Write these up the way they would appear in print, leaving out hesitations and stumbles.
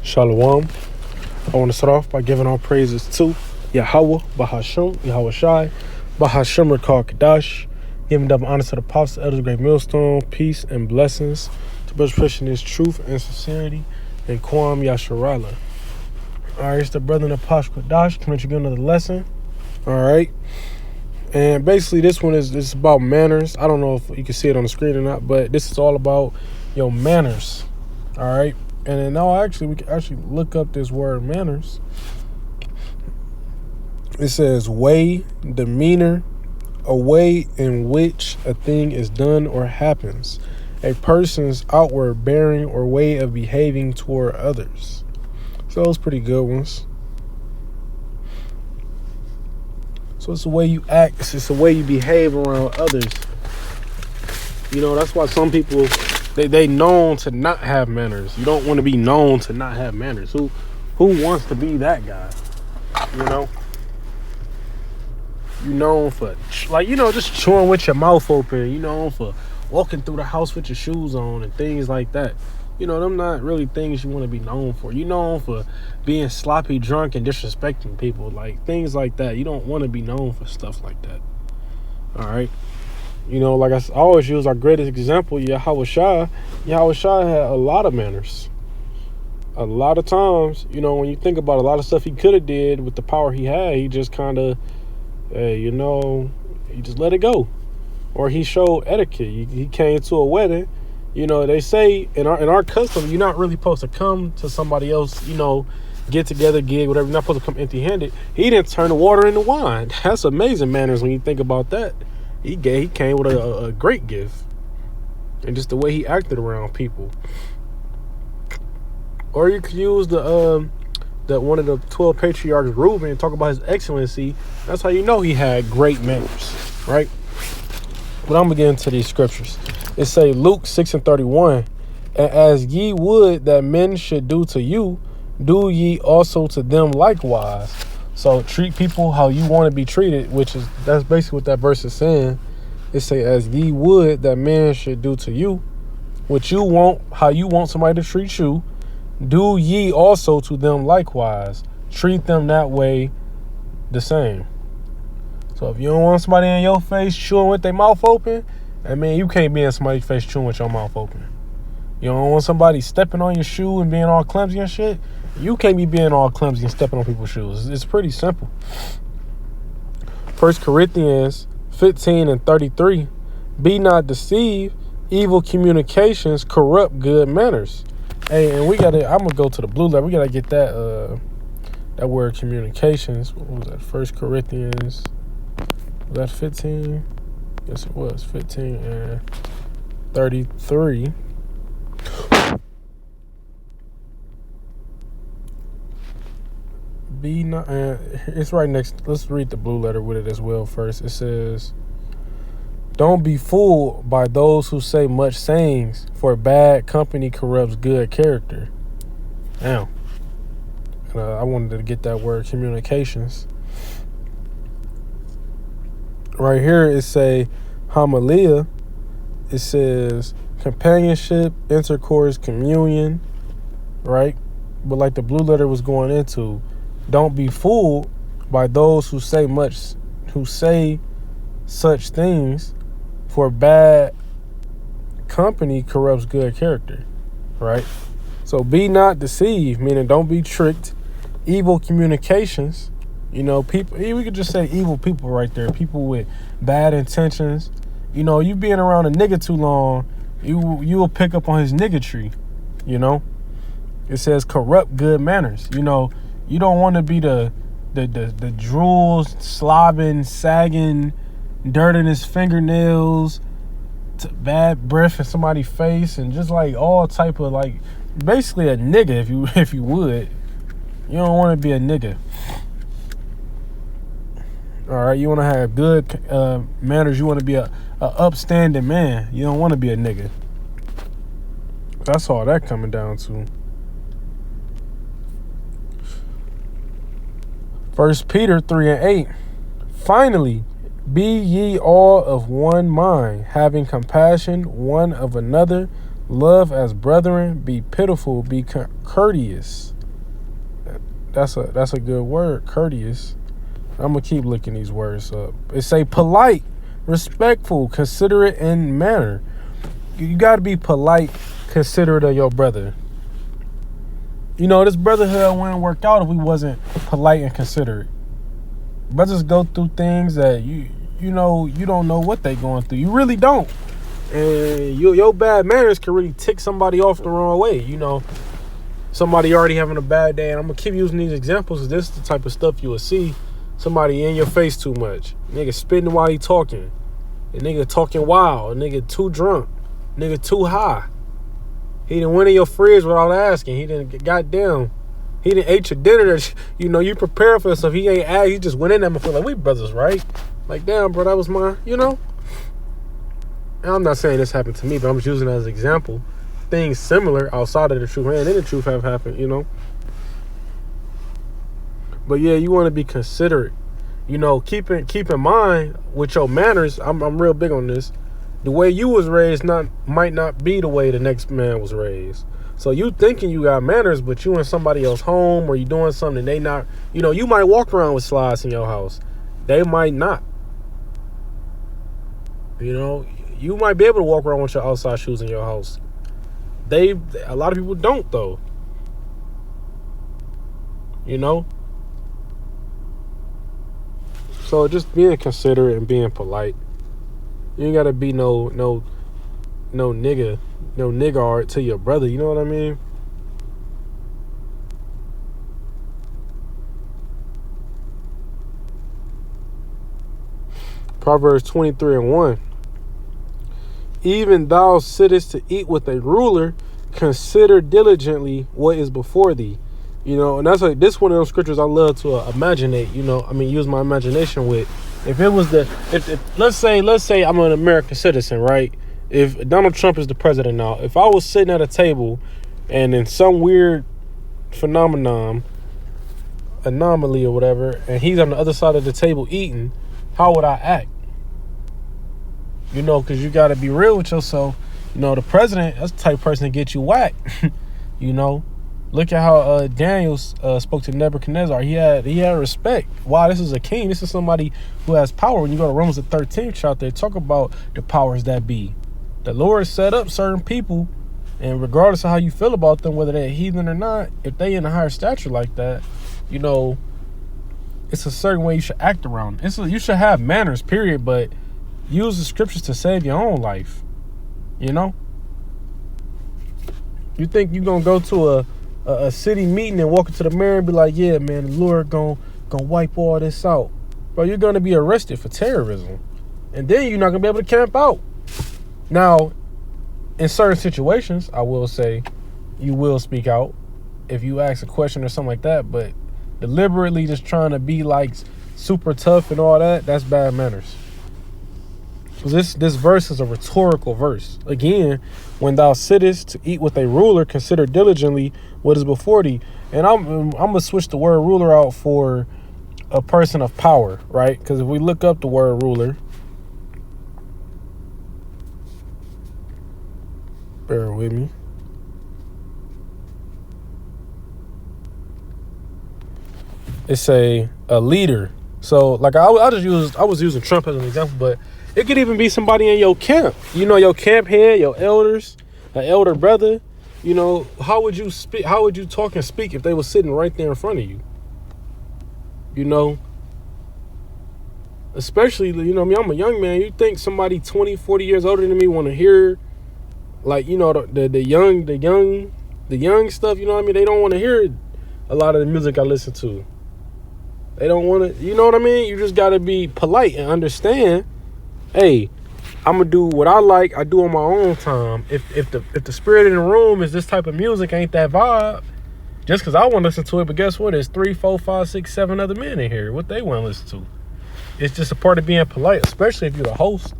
Shalom. I want to start off by giving all praises to Yahweh, Bahasham, Yahweh Shai, Bahasham Rakal Kadash, giving double honor to the apostles, elders, great millstone, peace and blessings to brothers pushing his truth and sincerity, and Kwam Yasharala. Alright, it's the brother in the Apostle Kadash coming to give another lesson. Alright. And basically this one is about manners. I don't know if you can see it on the screen or not, but this is all about your manners. Alright. And then now we can actually look up this word manners. It says way, demeanor, a way in which a thing is done or happens, a person's outward bearing or way of behaving toward others. So those pretty good ones. So it's the way you act, it's the way you behave around others. You know, that's why some people they known to not have manners. You don't want to be known to not have manners. Who wants to be that guy? You know? You known for, just chewing with your mouth open. You known for walking through the house with your shoes on and things like that. You know, them not really things you want to be known for. You known for being sloppy drunk and disrespecting people. Like, things like that. You don't want to be known for stuff like that. All right? You know, like I always use our greatest example, Yahweh Shai. Yahweh Shai had a lot of manners. A lot of times, you know, when you think about a lot of stuff he could have did with the power he had, he just kind of, he just let it go. Or he showed etiquette. He came to a wedding. You know, they say in our custom, you're not really supposed to come to somebody else, get together, gig, whatever. You're not supposed to come empty-handed. He didn't turn the water into wine. That's amazing manners when you think about that. He came with a great gift. And just the way he acted around people. Or you could use the one of the 12 patriarchs, Reuben, and talk about his excellency. That's how you know he had great manners, right? But I'm going to get into these scriptures. It say Luke 6:31, and as ye would that men should do to you, do ye also to them likewise. So treat people how you want to be treated, that's basically what that verse is saying. It say, as ye would that men should do to you, what you want, how you want somebody to treat you, do ye also to them likewise. Treat them that way the same. So if you don't want somebody in your face chewing with their mouth open, you can't be in somebody's face chewing with your mouth open. You don't want somebody stepping on your shoe and being all clumsy and shit. You can't be being all clumsy and stepping on people's shoes. It's pretty simple. 1 Corinthians 15:33. Be not deceived. Evil communications corrupt good manners. Hey, and I'm going to go to the blue letter. We got to get that word communications. What was that? 1 Corinthians. Was that 15? Yes, it was. 15:33. Be not. It's right next. Let's read the blue letter with it as well first. It says, don't be fooled by those who say much sayings, for bad company corrupts good character. Now, I wanted to get that word communications. Right here it say homilia. It says companionship, intercourse, communion, right? But like the blue letter was going into, don't be fooled by those who say such things, for bad company corrupts good character, right? So be not deceived, meaning don't be tricked. Evil communications, people, we could just say evil people right there. People with bad intentions. You being around a nigga too long, you will pick up on his niggatry, It says corrupt good manners. You don't want to be the drool, slobbing, sagging, dirt in his fingernails, bad breath in somebody's face, and just like all type of basically a nigga if you would. You don't want to be a nigga. All right, you want to have good manners. You want to be a upstanding man. You don't want to be a nigga. That's all that coming down to. 1 Peter 3:8. Finally, be ye all of one mind, having compassion one of another, love as brethren, be pitiful, be courteous. That's a good word, courteous. I'm gonna keep looking these words up. It say polite, respectful, considerate, and manner. You gotta be polite, considerate of your brother. You know, this brotherhood wouldn't work out if we wasn't polite and considerate. Brothers go through things that you don't know what they going through. You really don't. And your bad manners can really tick somebody off the wrong way. You know, somebody already having a bad day, and I'm gonna keep using these examples because this is the type of stuff you will see. Somebody in your face too much. Nigga spitting while he talking. A nigga talking wild. A nigga too drunk. Nigga too high. He didn't went in your fridge without asking. He didn't goddamn. He didn't ate your dinner that you prepared for yourself. He ain't asked. He just went in there and feel like we brothers, right? Like damn, bro, that was my, And I'm not saying this happened to me, but I'm just using it as an example. Things similar outside of the truth and in the truth have happened, But yeah, you want to be considerate. Keep in mind with your manners. I'm real big on this. The way you was raised might not be the way the next man was raised. So you thinking you got manners, but you in somebody else's home or you doing something they not. You might walk around with slides in your house. They might not. You might be able to walk around with your outside shoes in your house. A lot of people don't though. So just being considerate and being polite. You ain't gotta be no niggard to your brother. You know what I mean? Proverbs 23:1. Even thou sittest to eat with a ruler, consider diligently what is before thee. And that's like this one of those scriptures I love to imaginate. Use my imagination with. If it was if let's say I'm an American citizen, right? If Donald Trump is the president now, if I was sitting at a table and in some weird anomaly or whatever, and he's on the other side of the table eating, how would I act? Because you got to be real with yourself. The president, that's the type of person to get you whacked. Look at how Daniel spoke to Nebuchadnezzar. He had respect. Wow, this is a king. This is somebody who has power. When you go to Romans the 13th chapter, they talk about the powers that be. The Lord set up certain people, and regardless of how you feel about them, whether they're heathen or not, if they in a higher stature like that, it's a certain way you should act around. You should have manners, period, but use the scriptures to save your own life. You think you're going to go to a city meeting and walk into the mirror and be like, yeah, man, the Lord gonna wipe all this out. Bro, you're going to be arrested for terrorism. And then you're not going to be able to camp out. Now, in certain situations, I will say you will speak out if you ask a question or something like that. But deliberately just trying to be like super tough and all that, that's bad manners. So this verse is a rhetorical verse. Again, when thou sittest to eat with a ruler, consider diligently what is before thee. And I'm gonna switch the word ruler out for a person of power, right? Because if we look up the word ruler, bear with me. It's a leader. So like I was using Trump as an example, but it could even be somebody in your camp. Your camp head, your elders, an elder brother. How would you speak? How would you talk and speak if they were sitting right there in front of you? Especially, I'm a young man. You think somebody 20, 40 years older than me want to hear, like, the young stuff, They don't want to hear a lot of the music I listen to. They don't want to, you know what I mean? You just got to be polite and understand, hey, I'm going to do what I like. I do on my own time. If the spirit in the room is this type of music, ain't that vibe, just because I want to listen to it, but guess what? There's 3, 4, 5, 6, 7 other men in here. What they want to listen to. It's just a part of being polite, especially if you're the host.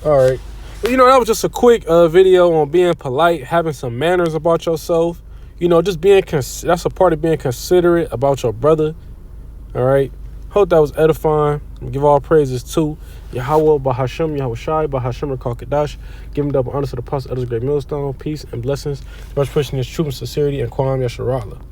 All right. Well, that was just a quick video on being polite, having some manners about yourself. Just being, that's a part of being considerate about your brother. All right. Hope that was edifying. Give all praises too. Yahweh, Bahashem, Yahweh Shai, Bahashem, Rakal Kadash. Give him double honor to the apostle of the great millstone. Peace and blessings. Much pushing his truth and sincerity and Kwam Yasharala.